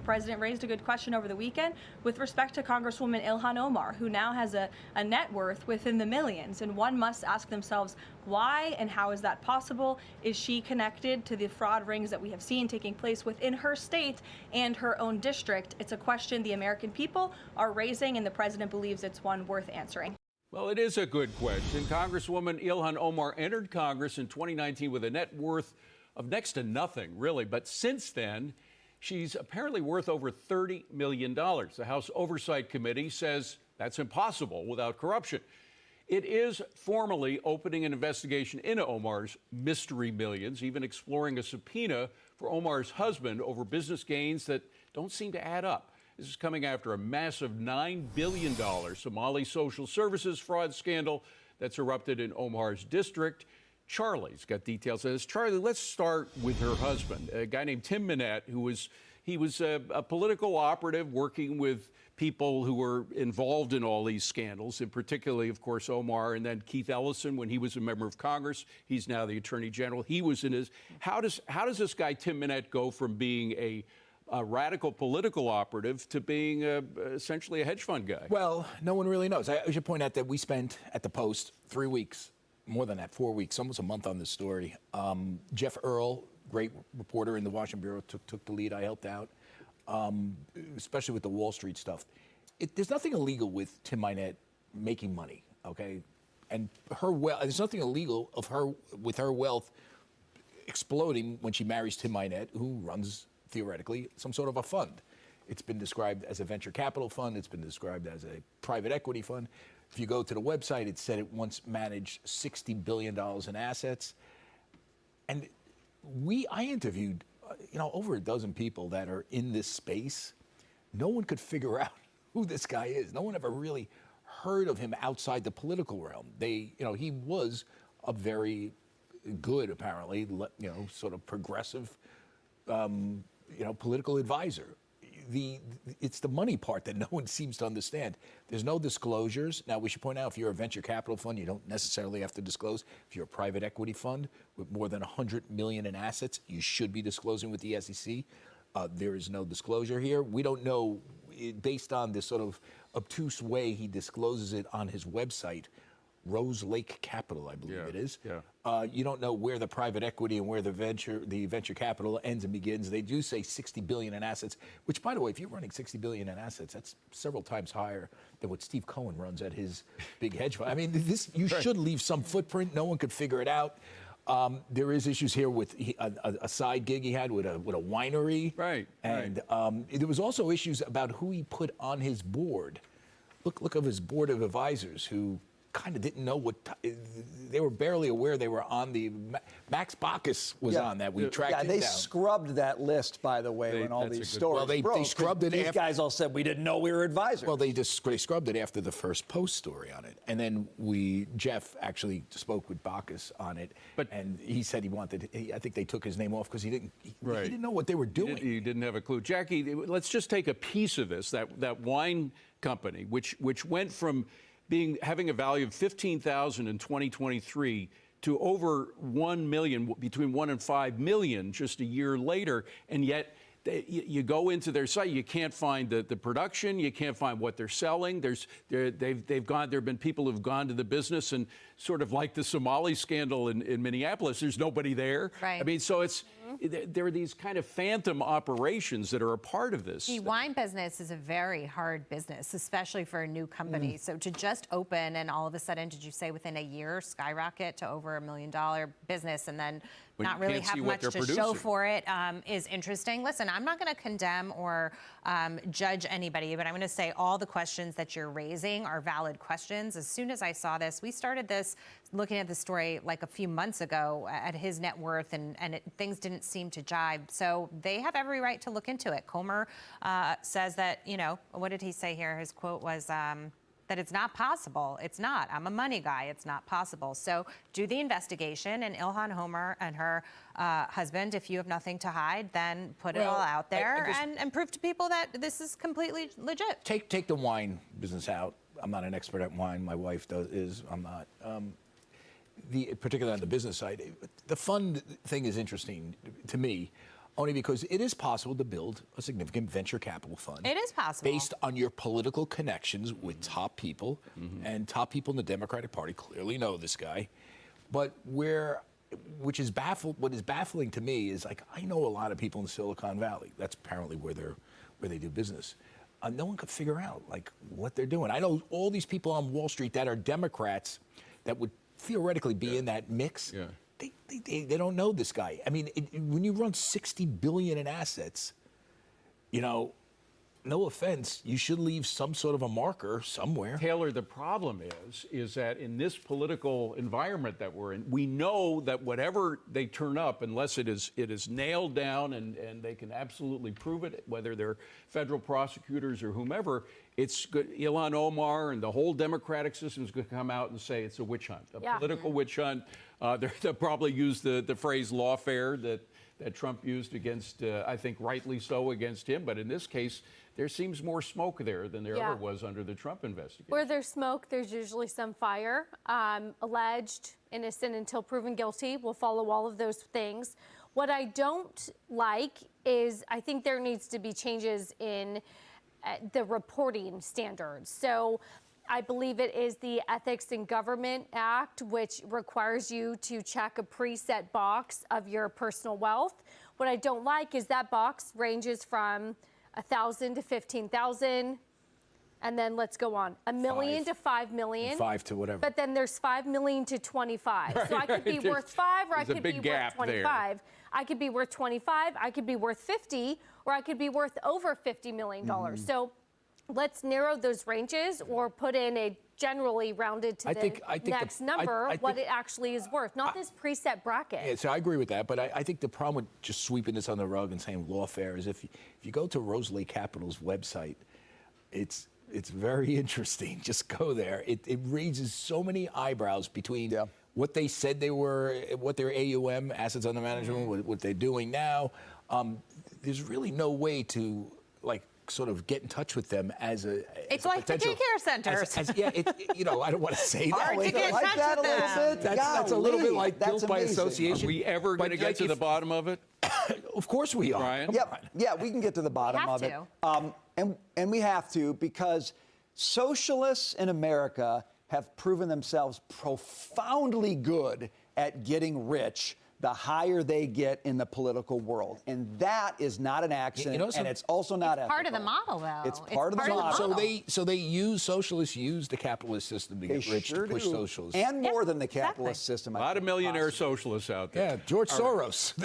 president raised a good question over the weekend with respect to Congresswoman Ilhan Omar, who now has a net worth within the millions. And one must ask themselves why and how is that possible? Is she connected to the fraud rings that we have seen taking place within her state and her own district? It's a question the American people are raising, and the president believes it's one worth answering. Well, it is a good question. Congresswoman Ilhan Omar entered Congress in 2019 with a net worth of next to nothing, really. But since then, she's apparently worth over $30 million. The House Oversight Committee says that's impossible without corruption. It is formally opening an investigation into Omar's mystery millions, even exploring a subpoena for Omar's husband over business gains that don't seem to add up. This is coming after a massive $9 billion Somali social services fraud scandal that's erupted in Omar's district. Charlie's got details of this. Charlie, let's start with her husband, a guy named Tim Minette, who was a political operative working with people who were involved in all these scandals, and particularly, of course, Omar, and then Keith Ellison when he was a member of Congress. He's now the Attorney General. He was in his. How does this guy Tim Minette go from being a radical political operative to being essentially a hedge fund guy? Well, no one really knows. I should point out that we spent at the Post 3 weeks, more than that, 4 weeks, almost a month on this story. Jeff Earl, great reporter in the Washington Bureau, took the lead. I helped out, especially with the Wall Street stuff. There's nothing illegal with Tim Minette making money, okay? And there's nothing illegal with her wealth exploding when she marries Tim Minette, who runs, theoretically, some sort of a fund. It's been described as a venture capital fund. It's been described as a private equity fund. If you go to the website, it said it once managed $60 billion in assets. And I interviewed, over a dozen people that are in this space. No one could figure out who this guy is. No one ever really heard of him outside the political realm. He was a very good, apparently, sort of progressive, political advisor. It's the money part that no one seems to understand. There's no disclosures. Now, we should point out, if you're a venture capital fund, you don't necessarily have to disclose. If you're a private equity fund with more than $100 million in assets, you should be disclosing with the SEC. There is no disclosure here. We don't know, based on this sort of obtuse way he discloses it on his website, Rose Lake Capital, I believe it is. Yeah. You don't know where the private equity and where the venture capital ends and begins. They do say $60 billion in assets, which, by the way, if you're running $60 billion in assets, that's several times higher than what Steve Cohen runs at his big hedge fund. I mean, you should leave some footprint. No one could figure it out. There is issues here with a side gig he had with a winery. Right. And there was also issues about who he put on his board. Look of his board of advisors, who kind of didn't know they were barely aware they were on the. Max Baucus was on that. We tracked him down. They scrubbed that list, by the way, when all these stories broke. They scrubbed it. These guys all said we didn't know we were advisors. Well, they scrubbed it after the first Post story on it, and then Jeff actually spoke with Baucus on it, and he said I think they took his name off because he didn't know what they were doing. He didn't have a clue. Jackie, let's just take a piece of this. That wine company, which went from having a value of $15,000 in 2023 to over 1 million, between 1 and 5 million just a year later, and yet you go into their site, you can't find the production, you can't find what they're selling. There have been people who've gone to the business, and sort of like the Somali scandal in Minneapolis, there's nobody there. Right. I mean, so there are these kind of phantom operations that are a part of this. The wine business is a very hard business, especially for a new company. So to just open and all of a sudden, did you say within a year, skyrocket to over $1 million business, and then not really have much to show for it is interesting. Listen, I'm not going to condemn or judge anybody, but I'm going to say all the questions that you're raising are valid questions. As soon as I saw this, we started this looking at the story like a few months ago at his net worth, and things didn't seem to jibe. So they have every right to look into it. Comer says that, what did he say here? His quote was, that it's not possible. It's not. I'm a money guy. It's not possible. So do the investigation, and Ilhan Omar and her husband, if you have nothing to hide, then put it all out there and prove to people that this is completely legit. Take the wine business out. I'm not an expert at wine. My wife is. I'm not. Particularly on the business side, the fund thing is interesting to me. only because it is possible to build a significant venture capital fund. It is possible. Based on your political connections with top people, and top people in the Democratic Party clearly know this guy. But what is baffling to me is, like, I know a lot of people in Silicon Valley. That's apparently where they do business. No one could figure out, like, what they're doing. I know all these people on Wall Street that are Democrats that would theoretically be in that mix. Yeah. They don't know this guy. I mean, when you run $60 billion in assets, you know, no offense, you should leave some sort of a marker somewhere. Taylor, the problem is that in this political environment that we're in, we know that whatever they turn up, unless it is nailed down and they can absolutely prove it, whether they're federal prosecutors or whomever, it's good. Ilhan Omar and the whole Democratic system is going to come out and say it's a witch hunt, a political witch hunt. They'll probably use the phrase lawfare that Trump used against, I think rightly so, against him. But in this case, there seems more smoke there than there ever was under the Trump investigation. Where there's smoke, there's usually some fire. Alleged, innocent until proven guilty. We'll follow all of those things. What I don't like is I think there needs to be changes in the reporting standards. So I believe it is the Ethics in Government Act, which requires you to check a preset box of your personal wealth. What I don't like is that box ranges from 1,000 to 15,000, and then let's go on. $1 million to 5 million. And 5 to whatever. But then there's 5 million to 25. Right, so I could be worth 5, or I could be worth 25. There. I could be worth 25. I could be worth 50, or I could be worth over $50 million. So let's narrow those ranges, or put in a generally rounded to the next number what it actually is worth, not this preset bracket. Yeah, so I agree with that, but I think the problem with just sweeping this on the rug and saying lawfare is if you go to Rosalie Capital's website, it's very interesting. Just go there. It raises so many eyebrows between what they said they were, what their AUM, assets under management, what they're doing now. There's really no way to, like, sort of get in touch with them as a it's like the daycare centers. You know, I don't want to say that. Hard to get in touch with them. That's a little bit like guilt by association. Are we ever going to get to the bottom of it? Of course we are. Brian? Yeah, we can get to the bottom of it. And we have to, because socialists in America have proven themselves profoundly good at getting rich the higher they get in the political world. And that is not an accident, and it's also not ethical. Part of the model, though. It's part of the model. So socialists use the capitalist system to get rich, to push socialism. And more than the capitalist system. A lot of millionaire socialists out there. Yeah, George Soros.